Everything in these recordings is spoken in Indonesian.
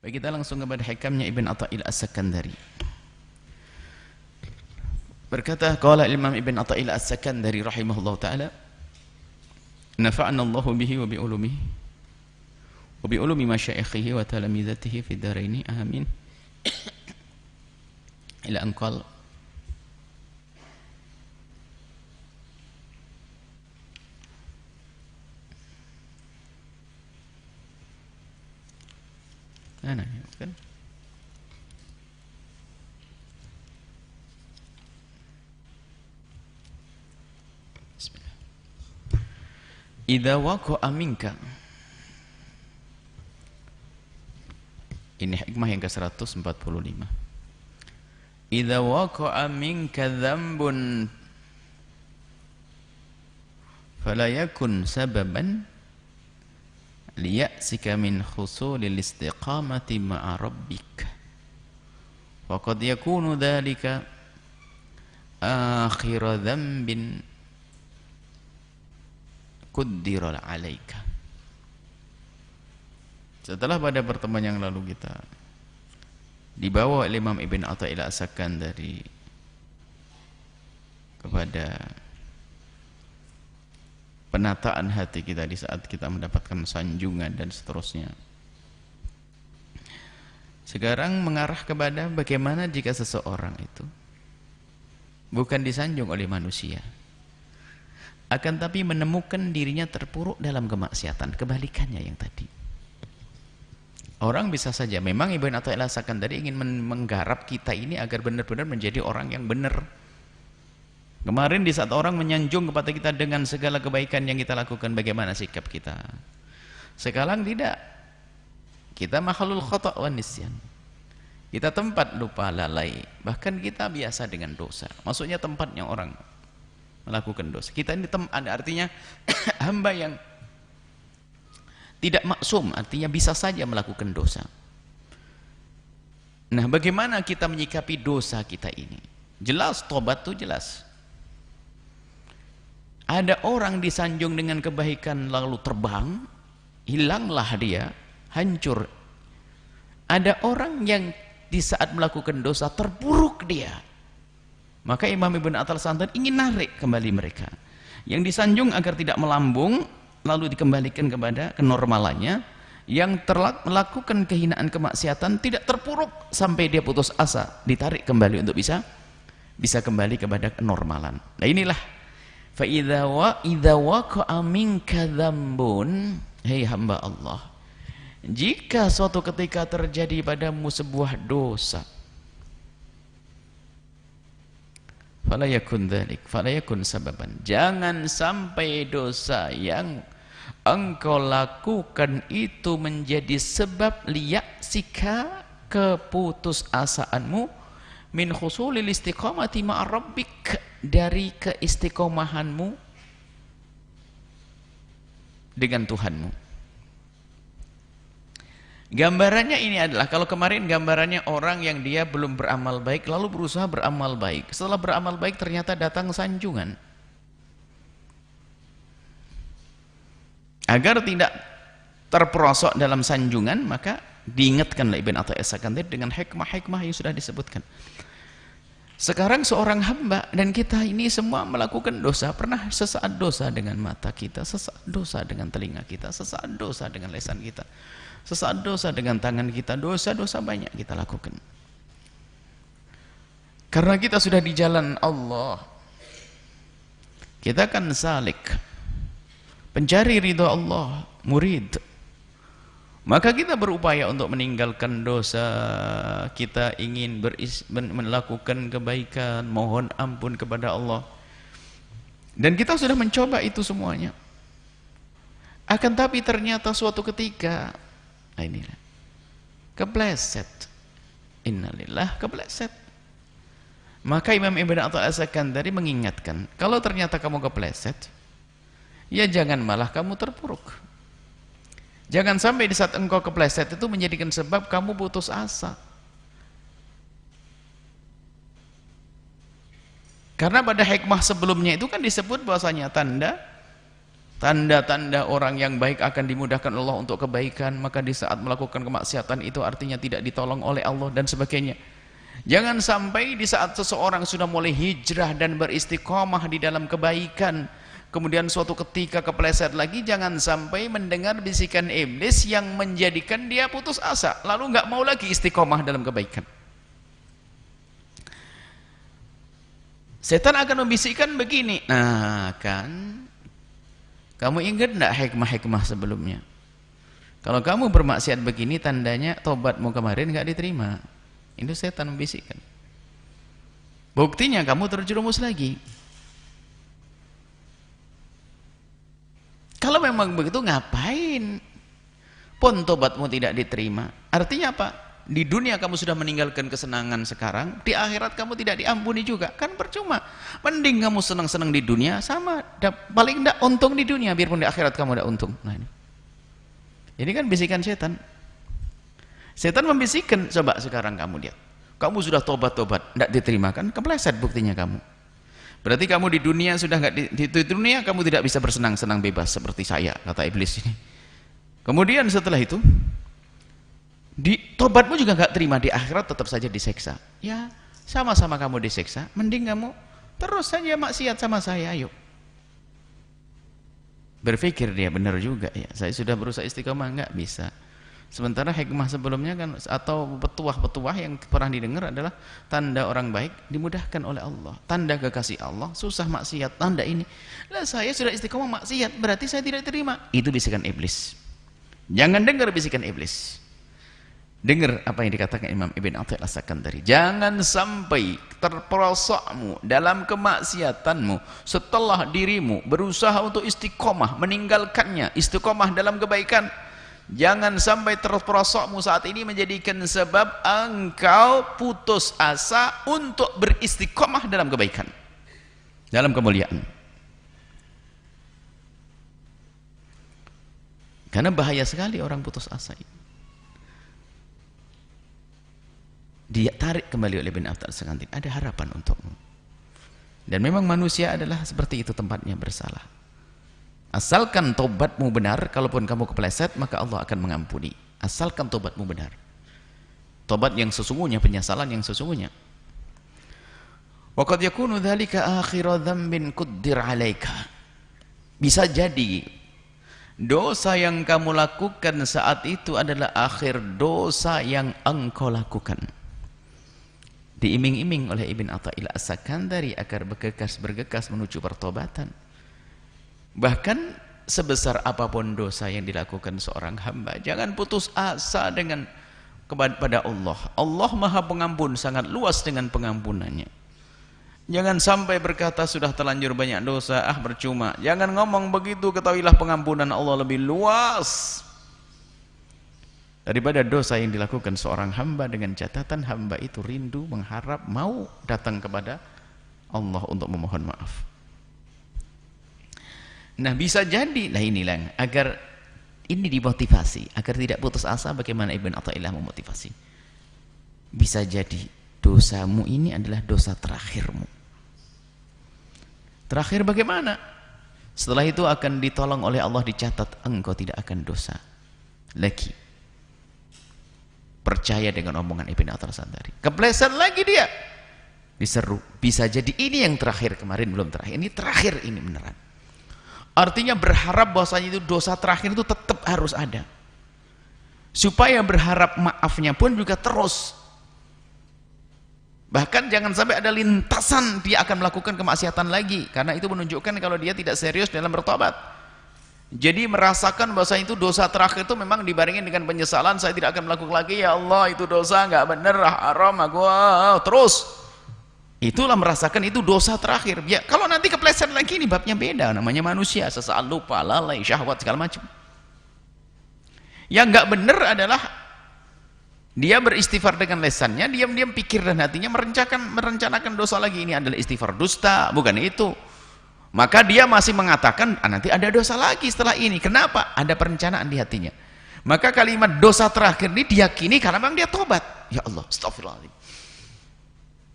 Baik, kita langsung kepada hikamnya Ibn Atha'il As-Sakandari. Berkata qala Imam Ibn Atha'il As-Sakandari rahimahullahu taala, nafa'ana Allahu bihi wa bi ulumihi wa bi ulumi masyayikhihi wa talamizatihi fi daraini amin. Ila an qala ana kan bismillah. Idza waqa'a minka, ini hikmah yang ke-145. Idza waqa'a minka dzambun fala yakun sababan liya'sika min husulil istiqamati ma'a rabbik wa qad yakunu dhalika akhira dzambin quddira 'alaika. Setelah pada pertemuan yang lalu kita dibawa oleh Imam Ibn Atha'il As-Sakandari kepada penataan hati kita di saat kita mendapatkan sanjungan dan seterusnya. Sekarang mengarah kepada bagaimana jika seseorang itu bukan disanjung oleh manusia, akan tapi menemukan dirinya terpuruk dalam kemaksiatan, kebalikannya yang tadi. Orang bisa saja, memang Ibn Atha'il As-Sakandari ingin menggarap kita ini agar benar-benar menjadi orang yang benar. Kemarin di saat orang menyanjung kepada kita dengan segala kebaikan yang kita lakukan, bagaimana sikap kita? Sekarang tidak. Kita makhlul khata' wa nisyan. Kita tempat lupa, lalai. Bahkan kita biasa dengan dosa. Maksudnya tempatnya orang melakukan dosa. Kita ini ada artinya hamba yang tidak maksum, artinya bisa saja melakukan dosa. Nah, bagaimana kita menyikapi dosa kita ini? Jelas, tobat itu jelas. Ada orang disanjung dengan kebaikan lalu terbang, hilanglah dia, hancur. Ada orang yang di saat melakukan dosa terpuruk dia. Maka Imam Ibn Atha'il As-Sakandari ingin narik kembali mereka. Yang disanjung agar tidak melambung, lalu dikembalikan kepada kenormalannya. Yang melakukan kehinaan kemaksiatan tidak terpuruk sampai dia putus asa, ditarik kembali untuk bisa kembali kepada kenormalan. Nah inilah fa idza waqa'a minka dzambun, hei hamba Allah, jika suatu ketika terjadi padamu sebuah dosa, fala yakun dzalik, fala yakun sababan, jangan sampai dosa yang engkau lakukan itu menjadi sebab liyaksika, keputusasaanmu, min khusulil istiqamati ma'a rabbik, dari keistiqomahanmu dengan Tuhanmu. Gambarannya ini adalah, kalau kemarin gambarannya orang yang dia belum beramal baik lalu berusaha beramal baik, setelah beramal baik ternyata datang sanjungan. Agar tidak terperosok dalam sanjungan, maka diingatkanlah Ibn Atha'il As-Sakandari dengan hikmah-hikmah yang sudah disebutkan. Sekarang seorang hamba dan kita ini semua melakukan dosa, pernah sesaat dosa dengan mata kita, sesaat dosa dengan telinga kita, sesaat dosa dengan lisan kita, sesaat dosa dengan tangan kita, dosa-dosa banyak kita lakukan. Karena kita sudah di jalan Allah, kita kan salik, pencari ridha Allah, murid. Maka kita berupaya untuk meninggalkan dosa, kita ingin melakukan kebaikan, mohon ampun kepada Allah. Dan kita sudah mencoba itu semuanya. Akan tapi ternyata suatu ketika, nah inilah, kepleset. Innalillah, kepleset. Maka Imam Ibn Atha'il As-Sakandari mengingatkan, kalau ternyata kamu kepleset, ya jangan malah kamu terpuruk. Jangan sampai di saat engkau kepleset itu menjadikan sebab kamu putus asa. Karena pada hikmah sebelumnya itu kan disebut bahwasanya tanda Tanda-tanda orang yang baik akan dimudahkan Allah untuk kebaikan, maka di saat melakukan kemaksiatan itu artinya tidak ditolong oleh Allah dan sebagainya. Jangan sampai di saat seseorang sudah mulai hijrah dan beristiqomah di dalam kebaikan, kemudian suatu ketika kepleset lagi, jangan sampai mendengar bisikan iblis yang menjadikan dia putus asa, lalu nggak mau lagi istiqomah dalam kebaikan. Setan akan membisikkan begini, nah kan, kamu ingat enggak hikmah-hikmah sebelumnya? Kalau kamu bermaksiat begini, tandanya tobatmu kemarin enggak diterima. Itu setan membisikkan. Buktinya kamu terjerumus lagi. Kalau memang begitu, ngapain pun tobatmu tidak diterima? Artinya apa? Di dunia kamu sudah meninggalkan kesenangan sekarang, di akhirat kamu tidak diampuni juga, kan percuma. Mending kamu senang-senang di dunia, sama paling tidak untung di dunia, biarpun di akhirat kamu tidak untung. Nah ini kan bisikan setan. Setan membisikkan, coba sekarang kamu lihat, kamu sudah tobat-tobat, tidak diterima, kan kepleset buktinya kamu. Berarti kamu di dunia sudah nggak di dunia kamu tidak bisa bersenang-senang bebas seperti saya, kata iblis ini. Kemudian setelah itu di tobatmu juga nggak terima, di akhirat tetap saja diseksa. Ya sama-sama kamu diseksa, mending kamu terus saja maksiat sama saya, ayo. Berpikir dia, benar juga ya, saya sudah berusaha istiqomah, nggak bisa. Sementara hikmah sebelumnya kan, atau petuah-petuah yang pernah didengar adalah tanda orang baik dimudahkan oleh Allah, tanda kekasih Allah susah maksiat, tanda ini. Lah saya sudah istiqomah maksiat, berarti saya tidak terima. Itu bisikan iblis. Jangan dengar bisikan iblis. Dengar apa yang dikatakan Imam Ibn Athi'illah As-Sakandari. Jangan sampai terperosokmu dalam kemaksiatanmu setelah dirimu berusaha untuk istiqomah meninggalkannya, istiqomah dalam kebaikan. Jangan sampai terperosokmu saat ini menjadikan sebab engkau putus asa untuk beristiqomah dalam kebaikan, dalam kemuliaan. Karena bahaya sekali orang putus asa ini. Dia tarik kembali oleh Ibn Athi'illah As-Sakandari, ada harapan untukmu. Dan memang manusia adalah seperti itu, tempatnya bersalah. Asalkan tobatmu benar, kalaupun kamu kepleset, maka Allah akan mengampuni. Asalkan tobatmu benar. Tobat yang sesungguhnya, penyesalan yang sesungguhnya. Wa qad yakunu dzalika akhiru dzambin quddir 'alaika. Bisa jadi dosa yang kamu lakukan saat itu adalah akhir dosa yang engkau lakukan. Diiming-iming oleh Ibn Athi'illah As-Sakandari agar bergegas menuju pertobatan. Bahkan sebesar apapun dosa yang dilakukan seorang hamba, jangan putus asa dengan kepada Allah. Allah Maha Pengampun, sangat luas dengan pengampunannya. Jangan sampai berkata sudah terlanjur banyak dosa, percuma. Jangan ngomong begitu, ketahuilah pengampunan Allah lebih luas daripada dosa yang dilakukan seorang hamba, dengan catatan hamba itu rindu, mengharap, mau datang kepada Allah untuk memohon maaf. Nah bisa jadi, nah inilah agar ini dimotivasi, agar tidak putus asa. Bagaimana Ibn Athi'illah memotivasi? Bisa jadi dosamu ini adalah dosa terakhirmu. Terakhir bagaimana? Setelah itu akan ditolong oleh Allah, dicatat engkau tidak akan dosa lagi. Percaya dengan omongan Ibn Athi'illah As-Sakandari. Kepleset lagi dia, diseru. Bisa jadi ini yang terakhir, kemarin belum terakhir, ini terakhir, ini beneran. Artinya berharap bahwasanya itu dosa terakhir itu tetap harus ada, supaya berharap maafnya pun juga terus. Bahkan jangan sampai ada lintasan dia akan melakukan kemaksiatan lagi, karena itu menunjukkan kalau dia tidak serius dalam bertobat. Jadi merasakan bahwasanya itu dosa terakhir itu memang dibarengin dengan penyesalan, saya tidak akan melakukan lagi, ya Allah itu dosa nggak bener, haram aku, terus. Itulah merasakan itu dosa terakhir. Ya, kalau nanti kepleset lagi, ini babnya beda, namanya manusia, sesaat lupa, lalai, syahwat, segala macam. Yang nggak benar adalah dia beristighfar dengan lesannya, diam-diam pikir dan hatinya merencanakan dosa lagi. Ini adalah istighfar dusta, bukan itu. Maka dia masih mengatakan, nanti ada dosa lagi setelah ini. Kenapa? Ada perencanaan di hatinya. Maka kalimat dosa terakhir ini diyakini karena memang dia tobat. Ya Allah, astagfirullahaladzim,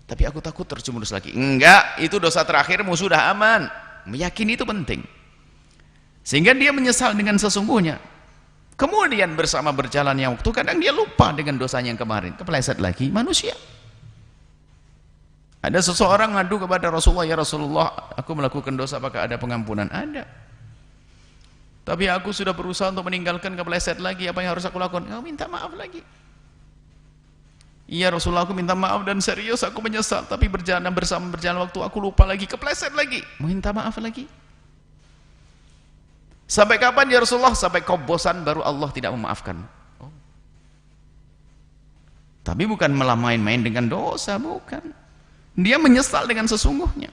tapi aku takut terjerumus lagi. Enggak, itu dosa terakhirmu sudah aman. Meyakini itu penting. Sehingga dia menyesal dengan sesungguhnya. Kemudian bersama berjalannya waktu, kadang dia lupa dengan dosanya yang kemarin, kepleset lagi, manusia. Ada seseorang ngadu kepada Rasulullah, ya Rasulullah, aku melakukan dosa, apakah ada pengampunan? Ada. Tapi aku sudah berusaha untuk meninggalkan, kepleset lagi, apa yang harus aku lakukan? Kau minta maaf lagi. Iya Rasulullah, aku minta maaf dan serius aku menyesal, tapi berjalan waktu aku lupa lagi, kepleset lagi, minta maaf lagi. Sampai kapan ya Rasulullah? Sampai kau bosan baru Allah tidak memaafkan. Oh. Tapi bukan malah main-main dengan dosa, bukan. Dia menyesal dengan sesungguhnya.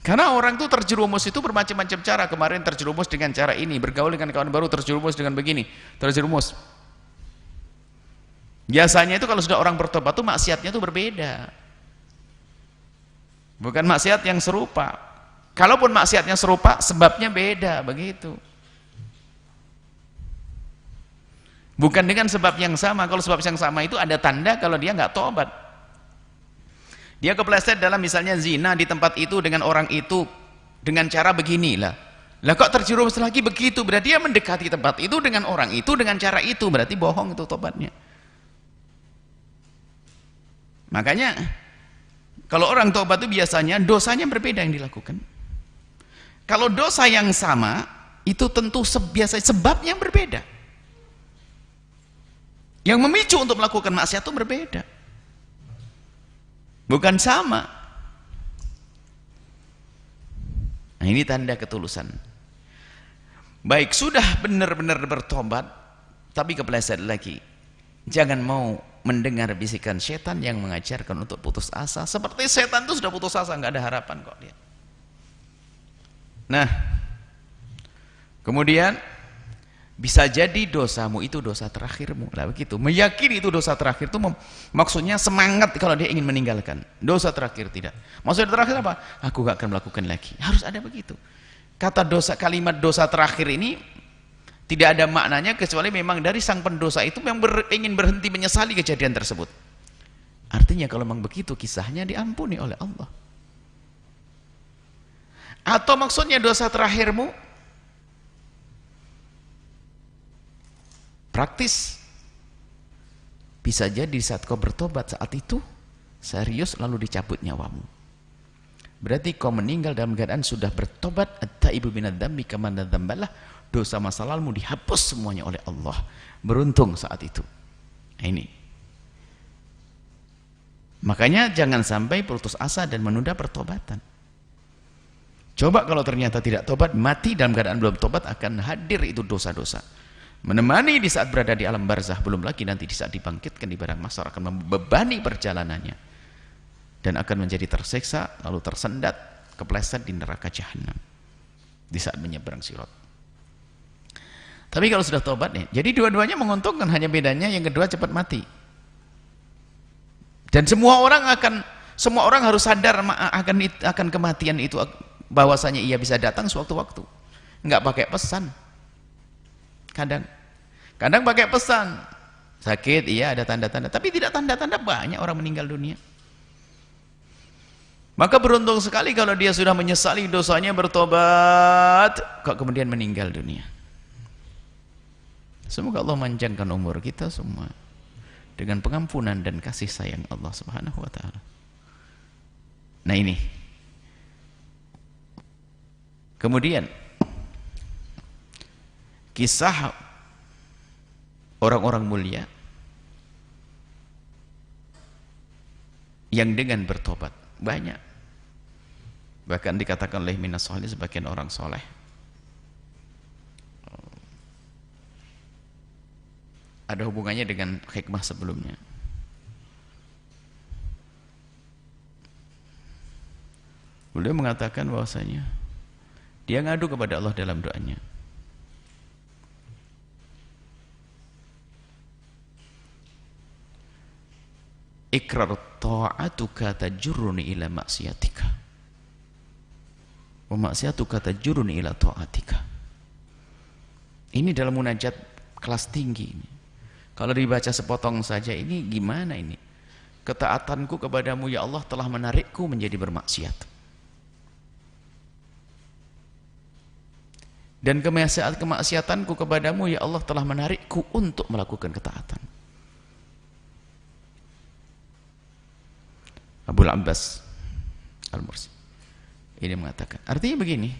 Karena orang itu terjerumus itu bermacam-macam cara. Kemarin terjerumus dengan cara ini, bergaul dengan kawan baru terjerumus dengan begini, terjerumus. Biasanya itu kalau sudah orang bertobat itu maksiatnya itu berbeda. Bukan maksiat yang serupa. Kalaupun maksiatnya serupa, sebabnya beda, begitu. Bukan dengan sebab yang sama. Kalau sebab yang sama itu ada tanda kalau dia nggak tobat. Dia kepleset dalam misalnya zina di tempat itu dengan orang itu dengan cara beginilah. Lah kok terjerumus lagi begitu? Berarti dia mendekati tempat itu dengan orang itu dengan cara itu, berarti bohong itu tobatnya. Makanya kalau orang tobat itu biasanya dosanya berbeda yang dilakukan. Kalau dosa yang sama itu tentu biasanya sebabnya berbeda. Yang memicu untuk melakukan maksiat itu berbeda. Bukan sama. Nah, ini tanda ketulusan. Baik, sudah benar-benar bertobat tapi kepleset lagi. Jangan mau mendengar bisikan setan yang mengajarkan untuk putus asa. Seperti setan itu sudah putus asa, nggak ada harapan kok dia. Nah, kemudian bisa jadi dosamu itu dosa terakhirmu. Lah begitu. Meyakini itu dosa terakhir itu maksudnya semangat kalau dia ingin meninggalkan. Dosa terakhir tidak. Maksudnya terakhir apa? Aku gak akan melakukan lagi. Harus ada begitu. Kata dosa, kalimat dosa terakhir ini tidak ada maknanya kecuali memang dari sang pendosa itu yang ingin berhenti menyesali kejadian tersebut. Artinya kalau memang begitu kisahnya diampuni oleh Allah. Atau maksudnya dosa terakhirmu praktis, bisa jadi saat kau bertobat saat itu serius lalu dicabut nyawamu. Berarti kau meninggal dalam keadaan sudah bertobat. At-taibu minadz dzambi kaman la dzambalah. Dosa masa lalumu dihapus semuanya oleh Allah. Beruntung saat itu. Nah, ini. Makanya jangan sampai putus asa dan menunda pertobatan. Coba kalau ternyata tidak tobat, mati dalam keadaan belum tobat, akan hadir itu dosa-dosa. Menemani di saat berada di alam barzah, belum lagi nanti di saat dibangkitkan di padang mahsyar akan membebani perjalanannya. Dan akan menjadi tersiksa, lalu tersendat, kepleset di neraka jahanam. Di saat menyeberang sirat. Tapi kalau sudah tobat nih, jadi dua-duanya menguntungkan, hanya bedanya yang kedua cepat mati. Dan semua orang harus sadar akan kematian itu, bahwasanya ia bisa datang sewaktu-waktu, nggak pakai pesan. Kadang pakai pesan, sakit iya ada tanda-tanda, tapi tidak tanda-tanda, banyak orang meninggal dunia. Maka beruntung sekali kalau dia sudah menyesali dosanya, bertobat, kok kemudian meninggal dunia. Semoga Allah manjangkan umur kita semua dengan pengampunan dan kasih sayang Allah Subhanahu wa taala. Nah, ini. Kemudian kisah orang-orang mulia yang dengan bertobat banyak. Bahkan dikatakan oleh minas soleh, sebagian orang soleh ada hubungannya dengan hikmah sebelumnya. Beliau mengatakan bahwasanya dia ngadu kepada Allah dalam doanya. Ikrar ta'atuka tajurruni ila maksiatika wa maksiatuka tajurruni ila ta'atika. Ini dalam munajat kelas tinggi ini. Kalau dibaca sepotong saja ini gimana ini? Ketaatanku kepadamu ya Allah telah menarikku menjadi bermaksiat. Dan kemaksiatanku kepadamu ya Allah telah menarikku untuk melakukan ketaatan. Abul Abbas Al-Mursi ini mengatakan, artinya begini,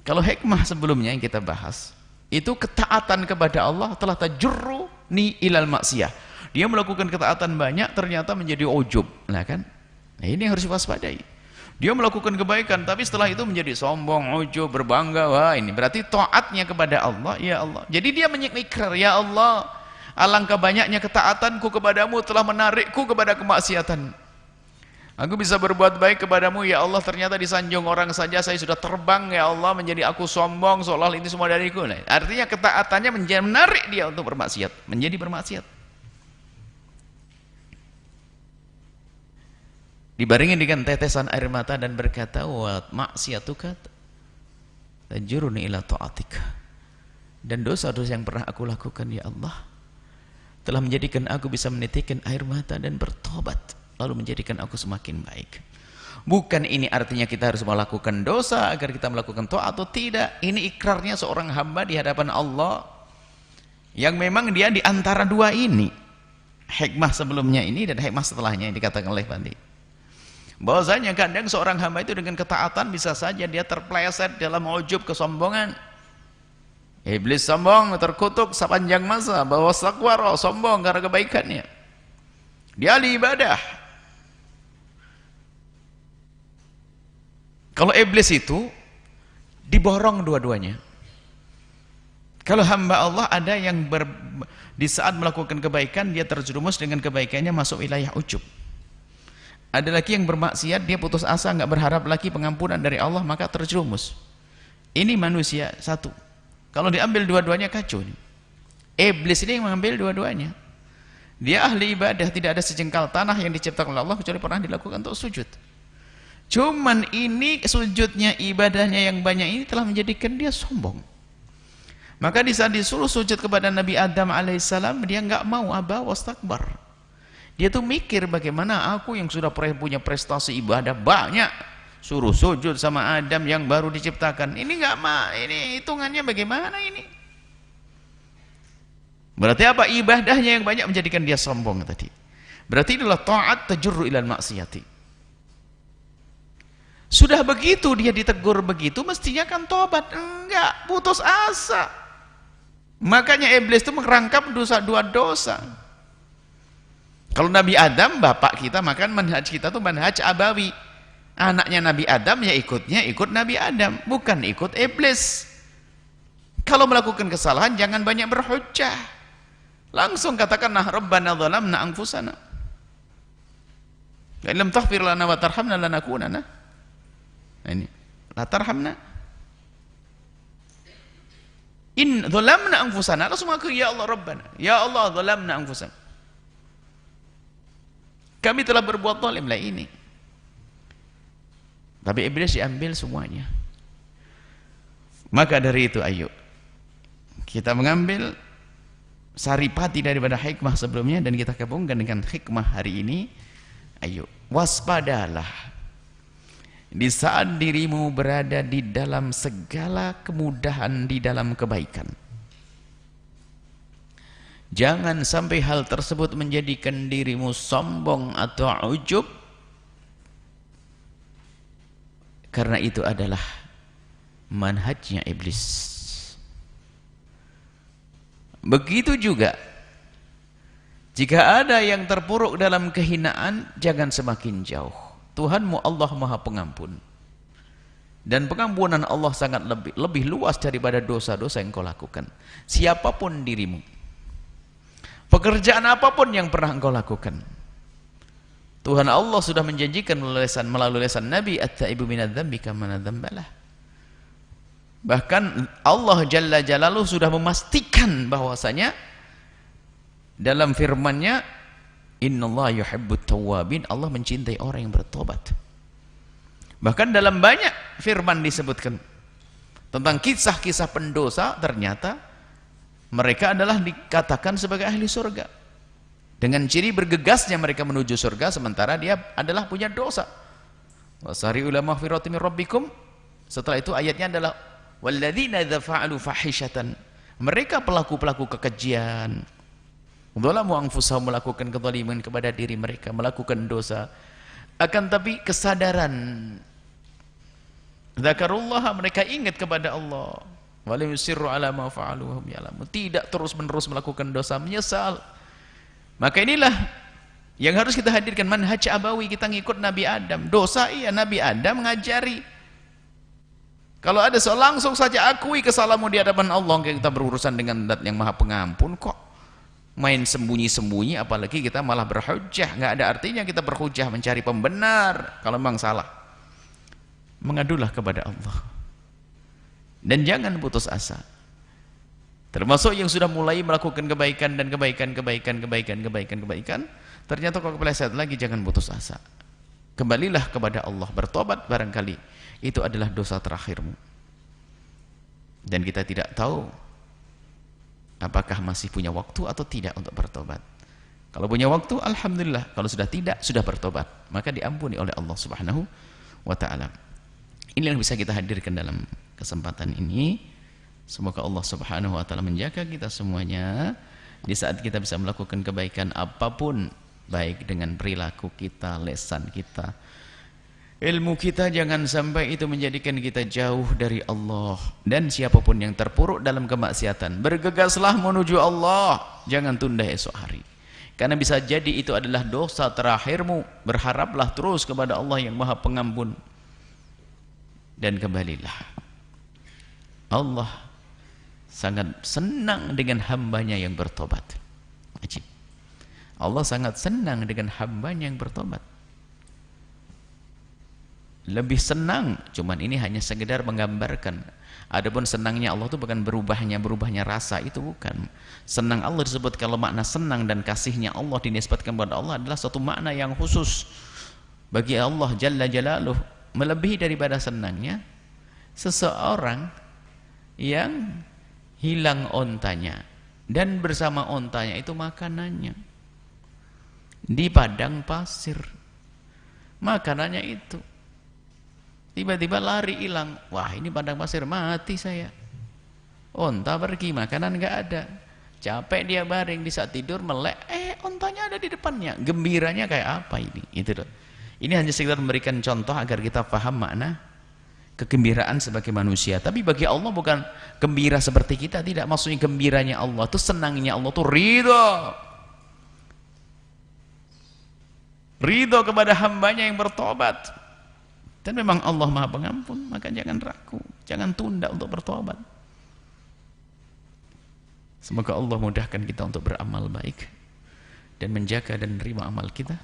kalau hikmah sebelumnya yang kita bahas, itu ketaatan kepada Allah telah tajurruni ilal maksiyah. Dia melakukan ketaatan banyak, ternyata menjadi ujub. Nah kan? Nah, ini harus diwaspadai. Dia melakukan kebaikan, tapi setelah itu menjadi sombong, ujub, berbangga. Wah, ini berarti taatnya kepada Allah, ya Allah. Jadi dia menyikrar, ya Allah, alangkah banyaknya ketaatanku kepadamu telah menarikku kepada kemaksiatan. Aku bisa berbuat baik kepadamu ya Allah, ternyata disanjung orang saja saya sudah terbang ya Allah, menjadi aku sombong seolah ini semua dariku. Nah, artinya ketaatannya menjadi menarik dia untuk bermaksiat, menjadi bermaksiat. Dibaringin dengan tetesan air mata dan berkata, wa maksiatuka tajuruni ila ta'atika. Dan dosa-dosa yang pernah aku lakukan ya Allah telah menjadikan aku bisa menitikkan air mata dan bertobat, lalu menjadikan aku semakin baik. Bukan ini artinya kita harus melakukan dosa agar kita melakukan taat atau tidak. Ini ikrarnya seorang hamba di hadapan Allah yang memang dia di antara dua ini, hikmah sebelumnya ini dan hikmah setelahnya yang dikatakan oleh Bandi. Bahwasanya kadang seorang hamba itu dengan ketaatan bisa saja dia terpleset dalam ujub, kesombongan. Iblis sombong, terkutuk sepanjang masa bahwa sakwara, sombong karena kebaikannya. Dia ahli ibadah. Kalau iblis itu diborong dua-duanya. Kalau hamba Allah ada yang di saat melakukan kebaikan dia terjerumus dengan kebaikannya masuk wilayah ujub. Ada lagi yang bermaksiat, dia putus asa, nggak berharap lagi pengampunan dari Allah, maka terjerumus. Ini manusia satu. Kalau diambil dua-duanya kacau. Iblis ini yang mengambil dua-duanya. Dia ahli ibadah, tidak ada sejengkal tanah yang diciptakan oleh Allah kecuali pernah dilakukan untuk sujud. Cuman ini sujudnya, ibadahnya yang banyak ini telah menjadikan dia sombong. Maka di saat disuruh sujud kepada Nabi Adam alaihissalam, dia nggak mau, aba wastakbar. Dia tuh mikir bagaimana aku yang sudah punya prestasi ibadah banyak, suruh sujud sama Adam yang baru diciptakan. Ini nggak ini hitungannya bagaimana ini? Berarti apa? Ibadahnya yang banyak menjadikan dia sombong tadi. Berarti inilah ta'at tajurru ilal maksiyati. Sudah begitu dia ditegur begitu, mestinya kan tobat. Enggak, putus asa. Makanya iblis itu merangkap dua dosa. Kalau Nabi Adam, bapak kita, maka manhaj kita tuh manhaj abawi. Anaknya Nabi Adam ya ikut Nabi Adam, bukan ikut iblis. Kalau melakukan kesalahan jangan banyak berhujjah. Langsung katakan, nah Rabbana zalamna anfusana. La lam taghfir lana wa tarhamna lanakunanna. Nah ini, la tarhamna. In zalamna anfusana, langsung mengaku ya Allah Rabbana. Ya Allah zalamna anfusana. Kami telah berbuat zalim lah ini. Tapi iblis diambil semuanya. Maka dari itu ayo kita mengambil saripati daripada hikmah sebelumnya dan kita gabungkan dengan hikmah hari ini. Ayo waspadalah di saat dirimu berada di dalam segala kemudahan di dalam kebaikan. Jangan sampai hal tersebut menjadikan dirimu sombong atau ujub, karena itu adalah manhajnya iblis. Begitu juga jika ada yang terpuruk dalam kehinaan, jangan semakin jauh. Tuhanmu Allah Maha Pengampun, dan pengampunan Allah sangat lebih luas daripada dosa-dosa yang kau lakukan. Siapapun dirimu, pekerjaan apapun yang pernah engkau lakukan, Tuhan Allah sudah menjanjikan melalui lisan Nabi, at-taibu minadz-dzambi kaman dzambalah. Bahkan Allah Jalla Jalaluhu sudah memastikan bahwasanya dalam firman-Nya, innallaha yuhibbut tawwabin, Allah mencintai orang yang bertobat. Bahkan dalam banyak firman disebutkan tentang kisah-kisah pendosa, ternyata mereka adalah dikatakan sebagai ahli surga dengan ciri bergegasnya mereka menuju surga, sementara dia adalah punya dosa. Wasari'u ila maghfiratin min rabbikum. Setelah itu ayatnya adalah walladzina idza fa'alu fahishatan, mereka pelaku-pelaku kekejian, dzalamu anfusahum, melakukan kezaliman kepada diri mereka, melakukan dosa, akan tapi kesadaran, zakarullah, mereka ingat kepada Allah, walam yusirru ala ma fa'alu wa hum ya'lamun, tidak terus-menerus melakukan dosa, menyesal. Maka inilah yang harus kita hadirkan, manhaj abawi, kita ngikut Nabi Adam. Dosa iya, Nabi Adam mengajari. Kalau ada soal, langsung saja akui kesalahanmu di hadapan Allah. Kita berurusan dengan Zat yang Maha Pengampun, kok main sembunyi-sembunyi, apalagi kita malah berhujjah. Nggak ada artinya kita berhujjah mencari pembenar kalau memang salah. Mengadulah kepada Allah dan jangan putus asa. Termasuk yang sudah mulai melakukan kebaikan dan kebaikan, ternyata kok kepleset lagi, jangan putus asa. Kembalilah kepada Allah, bertobat, barangkali itu adalah dosa terakhirmu. Dan kita tidak tahu apakah masih punya waktu atau tidak untuk bertobat. Kalau punya waktu, alhamdulillah. Kalau sudah tidak, sudah bertobat, maka diampuni oleh Allah Subhanahu wa ta'ala. Ini yang bisa kita hadirkan dalam kesempatan ini. Semoga Allah Subhanahu wa ta'ala menjaga kita semuanya di saat kita bisa melakukan kebaikan apapun, baik dengan perilaku kita, lisan kita, ilmu kita, jangan sampai itu menjadikan kita jauh dari Allah. Dan siapapun yang terpuruk dalam kemaksiatan, bergegaslah menuju Allah, jangan tunda esok hari, karena bisa jadi itu adalah dosa terakhirmu. Berharaplah terus kepada Allah yang Maha Pengampun, dan kembalilah. Allah sangat senang dengan hambanya yang bertobat. Ajib. Allah sangat senang dengan hambanya yang bertobat. Lebih senang, cuman ini hanya sekedar menggambarkan. Adapun senangnya Allah itu bukan berubahnya rasa, itu bukan. Senang Allah disebut, kalau makna senang dan kasihnya Allah dinisbatkan kepada Allah adalah suatu makna yang khusus bagi Allah Jalla Jalaluh. Melebihi daripada senangnya seseorang yang hilang ontanya dan bersama ontanya itu makanannya di padang pasir. Makanannya itu tiba-tiba lari hilang. Wah, ini padang pasir, mati saya. Onta pergi, makanan nggak ada. Capek dia baring, di saat tidur melek, ontanya ada di depannya. Gembiranya kayak apa ini? Itu loh. Ini hanya sekedar memberikan contoh agar kita paham makna kegembiraan sebagai manusia. Tapi bagi Allah bukan gembira seperti kita, tidak. Maksudnya gembiranya Allah itu, senangnya Allah itu ridho kepada hambanya yang bertobat. Dan memang Allah Maha Pengampun, maka jangan ragu, jangan tunda untuk bertobat. Semoga Allah mudahkan kita untuk beramal baik dan menjaga dan menerima amal kita,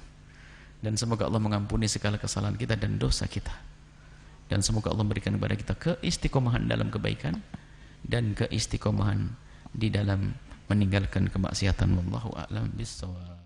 dan semoga Allah mengampuni segala kesalahan kita dan dosa kita. Dan semoga Allah memberikan kepada kita keistiqomahan dalam kebaikan dan keistiqomahan di dalam meninggalkan kemaksiatan. Wallahu a'lam bishawab.